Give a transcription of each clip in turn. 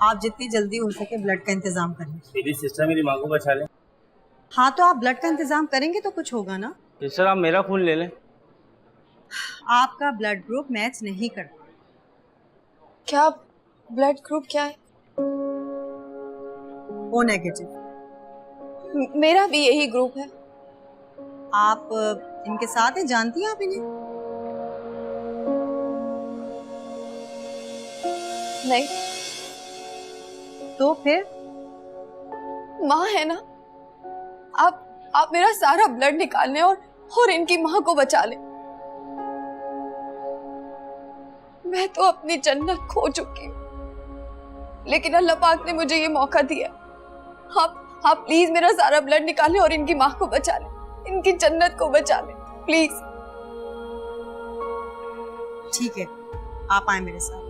आप जितनी जल्दी हो सके ब्लड का इंतजाम करें। मेरी सिस्टर मेरी माँ को बचा ले। हाँ तो आप ब्लड का इंतजाम करेंगे तो कुछ होगा ना। सिस्टर आप मेरा खून ले लें। आपका ब्लड ग्रुप मैच नहीं करता। क्या ब्लड ग्रुप क्या है? O negative. मेरा भी यही ग्रुप है। आप इनके साथ हैं, जानती हैं आप इन्हें? नहीं। तो फिर माँ है ना, आप मेरा सारा ब्लड निकाल लें और इनकी माँ को बचा लें। मैं तो अपनी जन्नत खो चुकी हूँ, लेकिन अल्लाह पाक ने मुझे ये मौका दिया। आप प्लीज मेरा सारा ब्लड निकालें और इनकी माँ को बचा लें, इनकी जन्नत को बचा लें प्लीज। ठीक है, आप आए मेरे साथ।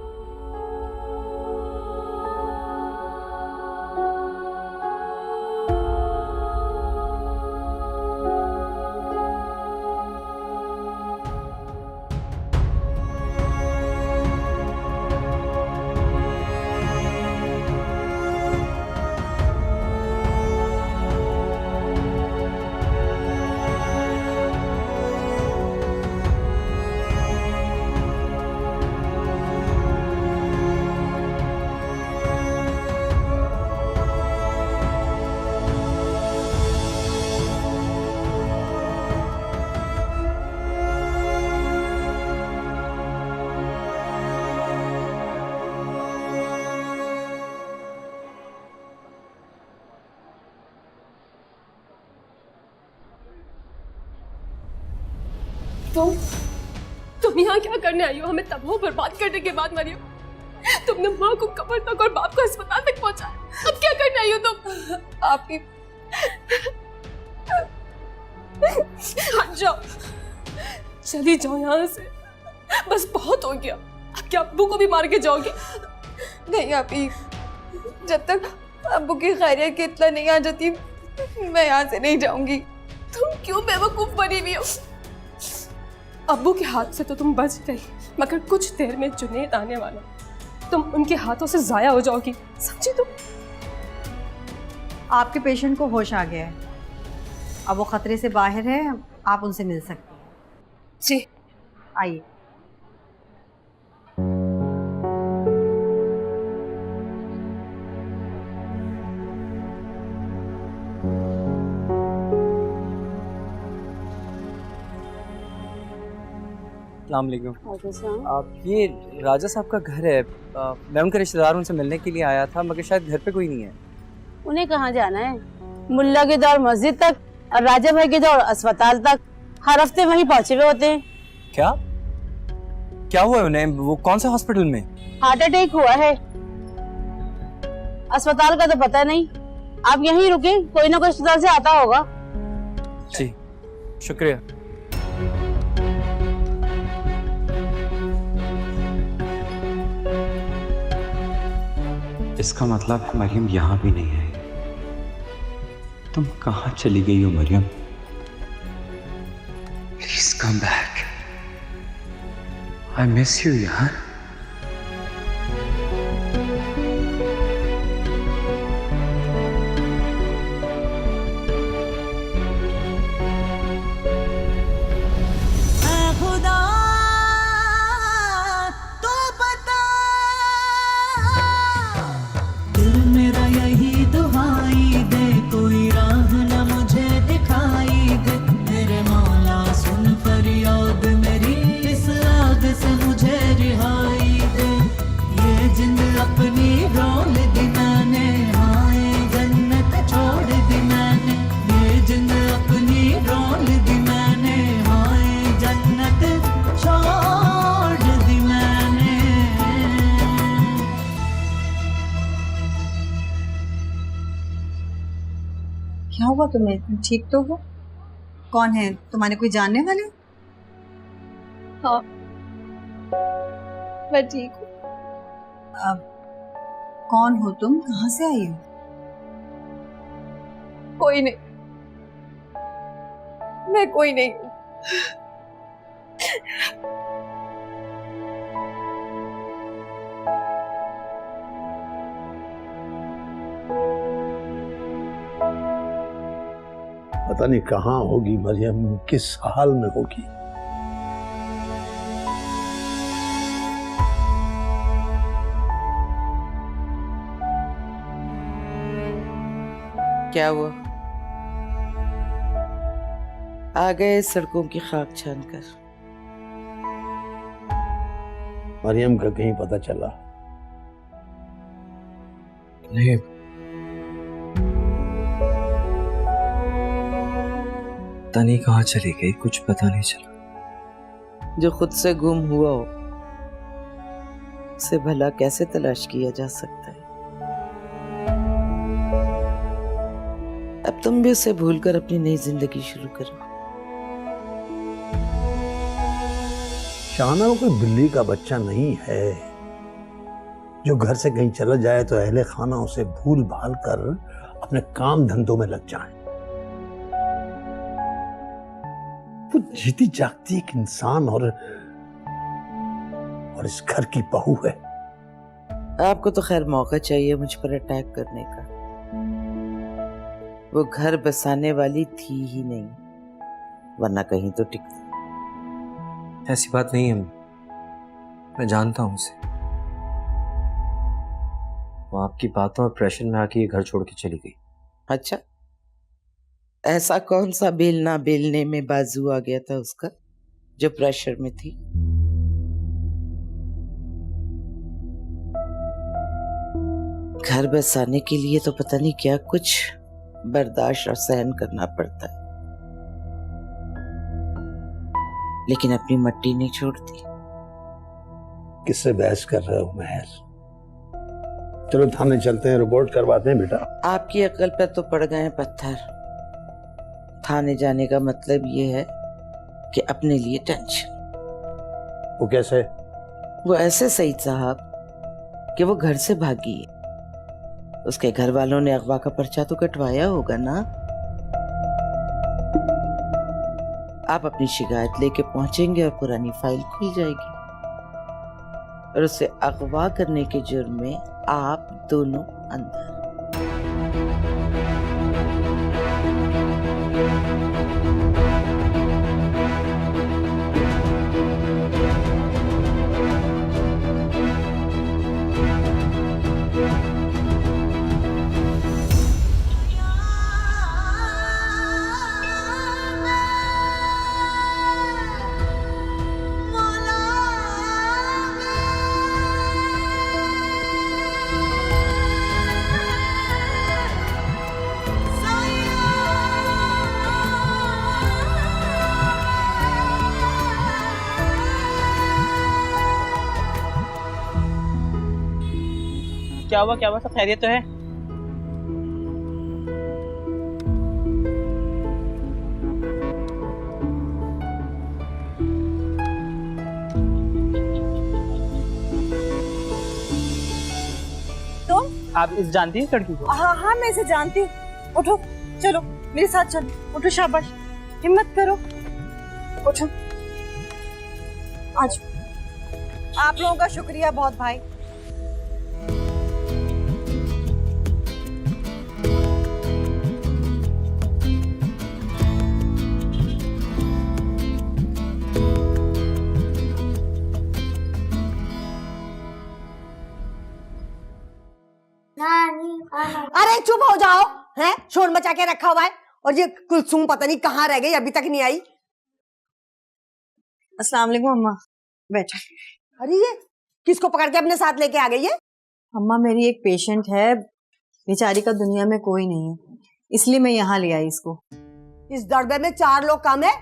तुम यहाँ क्या करने आई हो? हमें तबाह बर्बाद करने के बाद मरी हो। तुमने माँ को कब्र तक और बाप को अस्पताल तक पहुंचाया। अब क्या करने आई हो तुम? आप ही हट जाओ, चली जाओ यहाँ से, बस बहुत हो गया। अब क्या अब्बू को भी मार के जाओगे? नहीं आप ही, जब तक अब्बू की खैरियत की इत्तला नहीं आ जाती मैं यहाँ से नहीं जाऊंगी। तुम क्यों बेवकूफ बनी हुई हो? अब्बू के हाथ से तो तुम बच गई, मगर कुछ देर में जुनैद आने वाला, तुम उनके हाथों से जाया हो जाओगी, समझी तुम? आपके पेशेंट को होश आ गया है, अब वो खतरे से बाहर है, आप उनसे मिल सकते हैं। जी आइए। आप ये राजा साहब का घर है, मैं उनके रिश्तेदार उनसे मिलने के लिए आया था, मगर शायद घर पे कोई नहीं है। उन्हें कहाँ जाना है? मुल्ला की दौड़ मस्जिद तक और राजा भाई की दौड़ अस्पताल तक, हर हफ्ते वहीं पहुंचे हुए होते हैं। क्या क्या हुआ है उन्हें? वो कौन से हॉस्पिटल में? हार्ट अटैक हुआ है, अस्पताल का तो पता नहीं। आप यहीं रुके, कोई ना कोई अस्पताल से आता होगा। जी शुक्रिया। इसका मतलब है मरियम यहाँ भी नहीं है। तुम कहाँ चली गई हो Mariam? Please come back, I miss you यार। क्या हुआ तुम्हें? तुम ठीक तो हो? कौन है तुम्हारे, कोई जानने वाले? हाँ मैं ठीक हूँ। अब कौन हो तुम, कहाँ से आई हो? कोई नहीं, मैं कोई नहीं हूँ। पता नहीं कहाँ होगी मरियम, किस हाल में होगी। क्या हुआ? आ गए सड़कों की खाक छान कर। मरियम का कहीं पता चला? नहीं, पता नहीं कहाँ चली गई, कुछ पता नहीं चला। जो खुद से गुम हुआ हो उसे भला कैसे तलाश किया जा सकता है? अब तुम भी उसे भूलकर अपनी नई जिंदगी शुरू करो। शाहना कोई बिल्ली का बच्चा नहीं है जो घर से कहीं चला जाए तो अहले खाना उसे भूल भाल कर अपने काम धंधों में लग जाए। वो जीती जागती एक इंसान और इस घर की बहू है। आपको तो खैर मौका चाहिए मुझ पर अटैक करने का। वो घर बसाने वाली थी ही नहीं, वरना कहीं तो टिकती। ऐसी बात नहीं है, मैं जानता हूं उसे। वो आपकी बातों और प्रेशर में आके ये घर छोड़ के चली गई। अच्छा, ऐसा कौन सा बेलना बेलने में बाजू आ गया था उसका जो प्रेशर में थी? घर बसाने के लिए तो पता नहीं क्या कुछ बर्दाश्त और सहन करना पड़ता है, लेकिन अपनी मट्टी नहीं छोड़ती। किससे बहस कर रहे हो महर? चलो थाने चलते हैं, रिपोर्ट करवाते हैं बेटा। आपकी अकल पर तो पड़ गए हैं पत्थर। थाने जाने का मतलब ये है कि अपने लिए टेंशन। वो कैसे? वो ऐसे सईद साहब कि वो घर से भागी है। उसके घर वालों ने अगवा का पर्चा तो कटवाया होगा ना। आप अपनी शिकायत लेके पहुंचेंगे और पुरानी फाइल खुल जाएगी, और उसे अगवा करने के जुर्म में आप दोनों अंदर। क्या हुआ सब खैरियत तो है? तुम? आप इस जानती हैं लड़की को? हाँ मैं इसे जानती हूँ। उठो, चलो मेरे साथ चलो। उठो, शाबाश, हिम्मत करो, उठो। आज आप लोगों का शुक्रिया बहुत भाई। अरे चुप हो जाओ, हैं? शोर मचा के रखा हुआ है। और ये कुलसुम पता नहीं कहाँ रह गई, अभी तक नहीं आई। अस्सलाम वालेकुम अम्मा, बैठो। अरे ये किसको पकड़ के अपने साथ लेके आ गई है? अम्मा मेरी एक पेशेंट है, बेचारी का दुनिया में कोई नहीं है, इसलिए मैं यहाँ ले आई इसको। इस दड़बे में 4 लोग कम है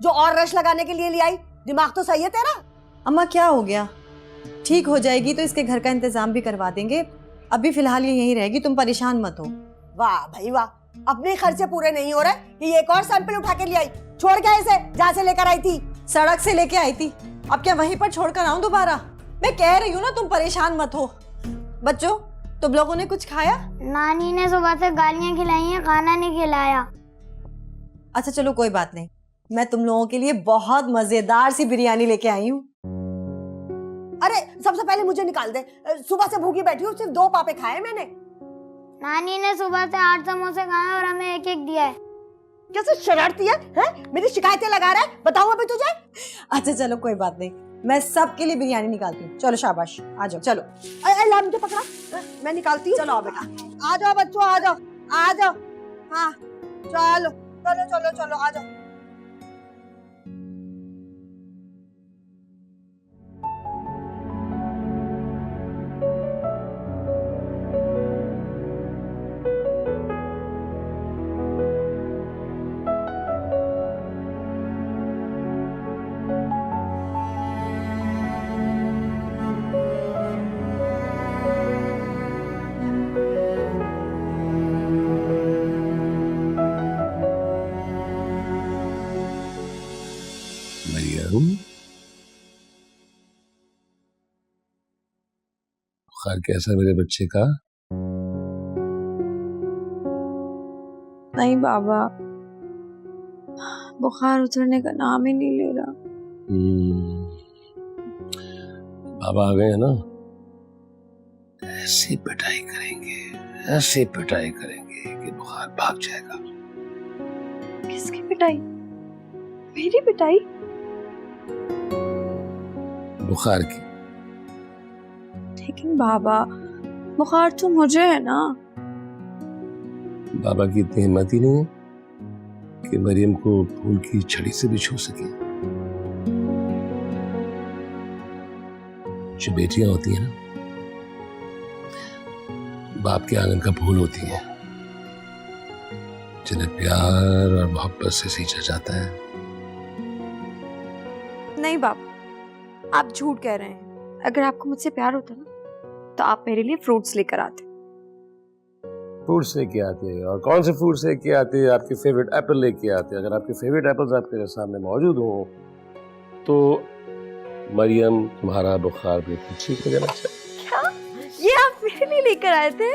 जो और रश लगाने के लिए ले आई। दिमाग तो सही है तेरा? अम्मा क्या हो गया? ठीक हो जाएगी तो इसके घर का इंतजाम भी करवा देंगे। अभी फिलहाल ये यहीं रहेगी, तुम परेशान मत हो। वाह भाई वाह, अपने खर्चे पूरे नहीं हो रहे, ये एक और सैंपल उठा के ले आई। छोड़ के इसे जहाँ से लेकर आई थी। सड़क से लेके आई थी, अब क्या वहीं पर छोड़कर आऊं दोबारा? मैं कह रही हूँ ना, तुम परेशान मत हो। बच्चों, तुम लोगों ने कुछ खाया? नानी ने सुबह से गालियाँ खिलाई हैं, खाना नहीं खिलाया। अच्छा चलो कोई बात नहीं, मैं तुम लोगों के लिए बहुत मजेदार सी बिरयानी लेके आई हूँ। अरे सबसे पहले मुझे निकाल दे, सुबह से भूखी बैठी हूँ, सिर्फ 2 पापे खाए मैंने। नानी ने सुबह से 8 समोसे खाए और हमें 1-1 दिया है। कैसे शरारती है? मेरी शिकायतें लगा रहा है, बताऊं अभी तुझे? अच्छा चलो कोई बात नहीं, मैं सबके लिए बिरयानी निकालती हूँ। चलो शाबाश, आ जाओ चलो। ला मुझे पकड़ा, मैं निकालती हूँ। चलो आओ बेटा, आ जाओ बच्चों, आ जाओ, आ जाओ। हाँ चलो चलो चलो चलो आ जाओ। मरियम, बुखार कैसा मेरे बच्चे का? नहीं बाबा, बुखार उतरने का नाम ही नहीं ले रहा। बाबा आ गए हैं ना, ऐसी पिटाई करेंगे, ऐसी पिटाई करेंगे कि बुखार भाग जाएगा। किसकी पिटाई? मेरी पिटाई? बुखार की। लेकिन बाबा, बुखार तो मुझे है ना। बाबा की इतनी हिम्मत ही नहीं है कि मरियम को फूल की छड़ी से भी छू सके। जो बेटियां होती हैं ना, बाप के आंगन का फूल होती हैं, जिन्हें प्यार और मोहब्बत से सींचा जाता है। नहीं बाबा, आप झूठ कह रहे हैं। अगर आपको मुझसे प्यार होता ना, तो आप मेरे लिए फ्रूट्स लेकर आते। फ्रूट्स लेके आते हैं, और कौन से फ्रूट्स लेके आते हैं? आपके फेवरेट एप्पल लेके आते हैं। अगर आपके फेवरेट एप्पल्स आपके सामने मौजूद हो तो मरियम तुम्हारा बुखार बिल्कुल ठीक हो जाना चाहिए। क्या? ये आप मेरे लिए लेकर आए थे?